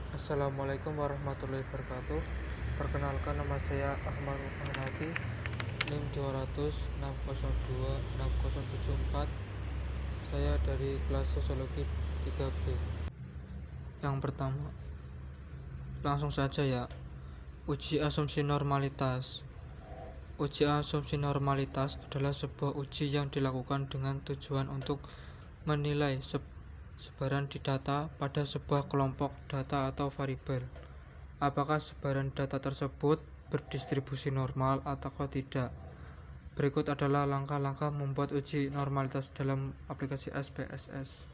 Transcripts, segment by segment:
Assalamualaikum warahmatullahi wabarakatuh. Perkenalkan, nama saya Ahmad Hanafi, NIM 200602674. Saya dari kelas Sosiologi 3B. Yang pertama, langsung saja ya. Uji asumsi normalitas. Uji asumsi normalitas adalah sebuah uji yang dilakukan dengan tujuan untuk menilai sebaran di data pada sebuah kelompok data atau variabel. Apakah sebaran data tersebut berdistribusi normal atau tidak? Berikut adalah langkah-langkah membuat uji normalitas dalam aplikasi SPSS.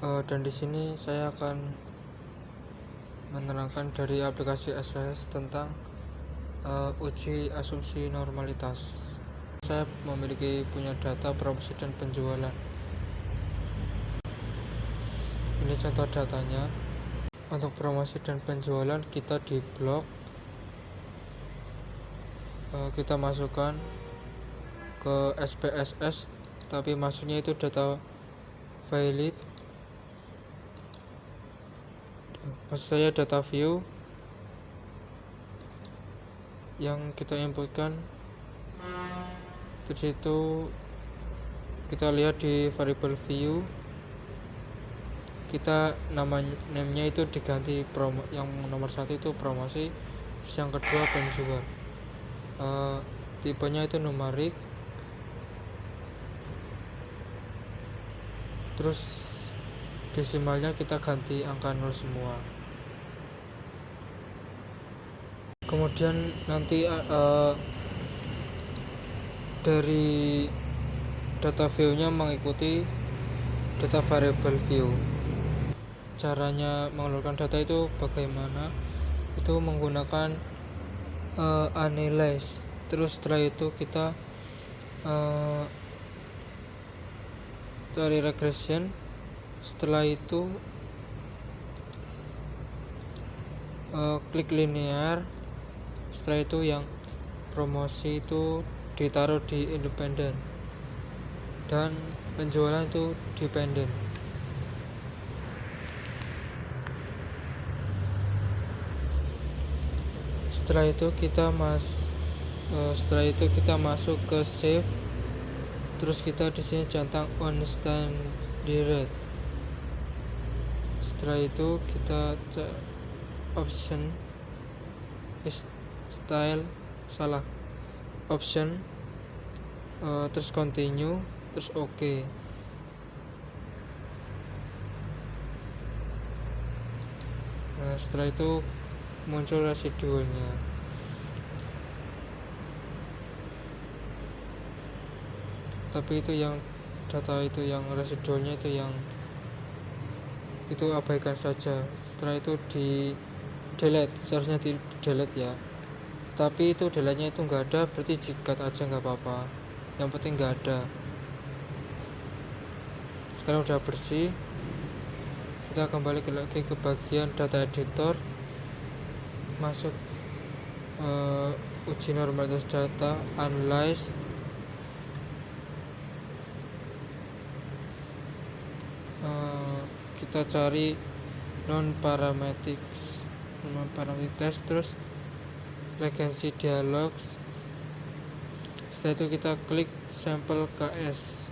Dan di sini saya akan menerangkan dari aplikasi SPSS tentang uji asumsi normalitas. Saya memiliki punya data promosi dan penjualan. Ini contoh datanya. Untuk promosi dan penjualan kita di blog, kita masukkan ke SPSS, tapi maksudnya itu data valid, maksud saya data view yang kita inputkan. Terus itu kita lihat di variable view, kita namanya itu diganti promo, yang nomor 1 itu promosi, terus yang kedua penjual. Tipenya itu numerik, terus desimalnya kita ganti angka 0 semua. Kemudian nanti dari data view-nya mengikuti data variable view. Caranya mengeluarkan data itu bagaimana? Itu menggunakan analyze. Terus setelah itu kita dari regression. Setelah itu klik linear. Setelah itu yang promosi itu ditaruh di independen dan penjualan itu dependen. Setelah itu kita masuk ke save. Terus kita di sini centang on standard. Setelah itu kita option option, terus continue, terus OK. Nah, setelah itu muncul residualnya. Tapi itu yang data itu yang residualnya itu abaikan saja. Setelah itu di delete, seharusnya di delete ya. Tapi itu delete-nya itu nggak ada, berarti jikat aja nggak apa-apa. Yang penting nggak ada. Sekarang udah bersih. Kita kembali lagi ke bagian data editor. Masuk uji normalitas data, analyze. Kita cari non-parametric test, terus legacy dialogs. Setelah itu kita klik sampel KS.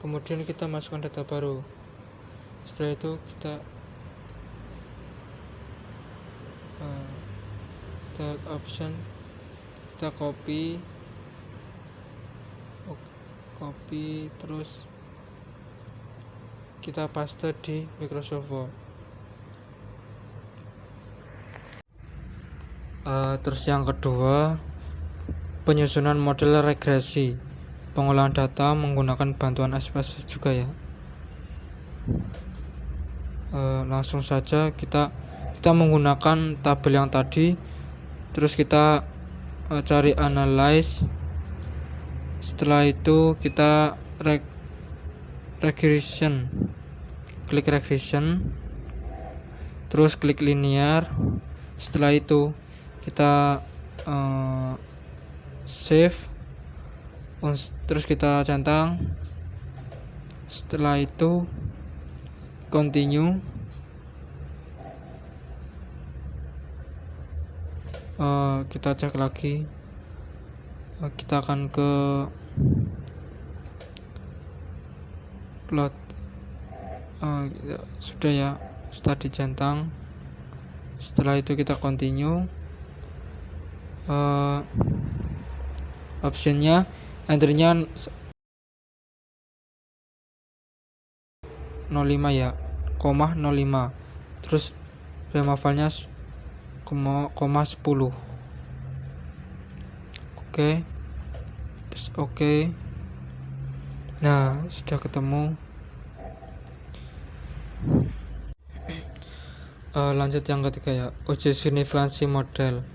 Kemudian kita masukkan data baru. Setelah itu kita option, kita copy, terus kita paste di Microsoft Word. Terus yang kedua, penyusunan model regresi, pengolahan data menggunakan bantuan SPSS juga ya. Langsung saja kita menggunakan tabel yang tadi, terus kita cari analyze. Setelah itu kita regression. klik regression, terus klik linear. Setelah itu kita save, terus kita centang. Setelah itu continue. Kita cek lagi. Kita akan ke plot. Sudah ya, sudah dicentang. Setelah itu kita continue. Optionnya enternya 05 ya, koma 05, terus remafalnya koma 10. Oke, terus oke. Nah, sudah ketemu. Lanjut yang ketiga ya, uji signifikansi model.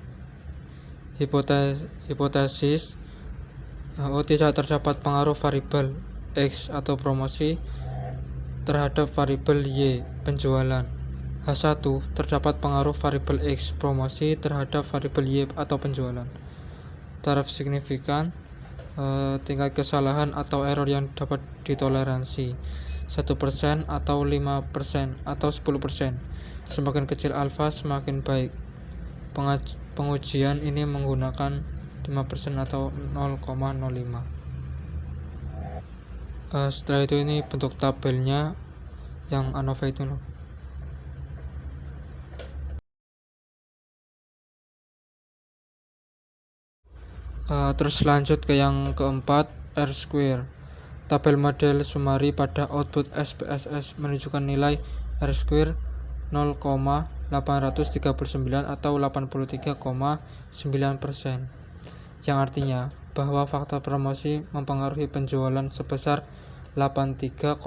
Hipotesis tidak terdapat pengaruh variabel X atau promosi terhadap variabel Y penjualan. H1 terdapat pengaruh variabel X promosi terhadap variabel Y atau penjualan. Taraf signifikan, tingkat kesalahan atau error yang dapat ditoleransi 1% atau 5% atau 10%. Semakin kecil alfa semakin baik. Pengujian ini menggunakan 5% atau 0,05. Setelah itu ini bentuk tabelnya yang ANOVA itu loh. Terus lanjut ke yang keempat, R-square. Tabel model summary pada output SPSS menunjukkan nilai R-square 0,839 atau 83,9%, yang artinya bahwa faktor promosi mempengaruhi penjualan sebesar 83,9%,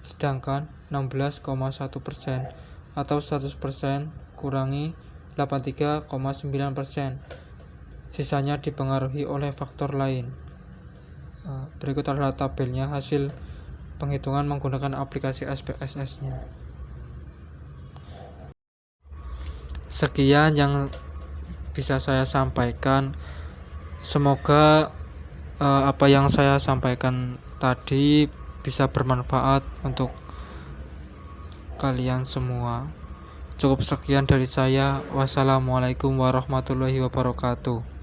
sedangkan 16,1% atau 100% kurangi 83,9%. Sisanya dipengaruhi oleh faktor lain. Berikut adalah tabelnya hasil penghitungan menggunakan aplikasi SPSS-nya. Sekian yang bisa saya sampaikan. Semoga apa yang saya sampaikan tadi bisa bermanfaat untuk kalian semua. Cukup sekian dari saya. Wassalamualaikum warahmatullahi wabarakatuh.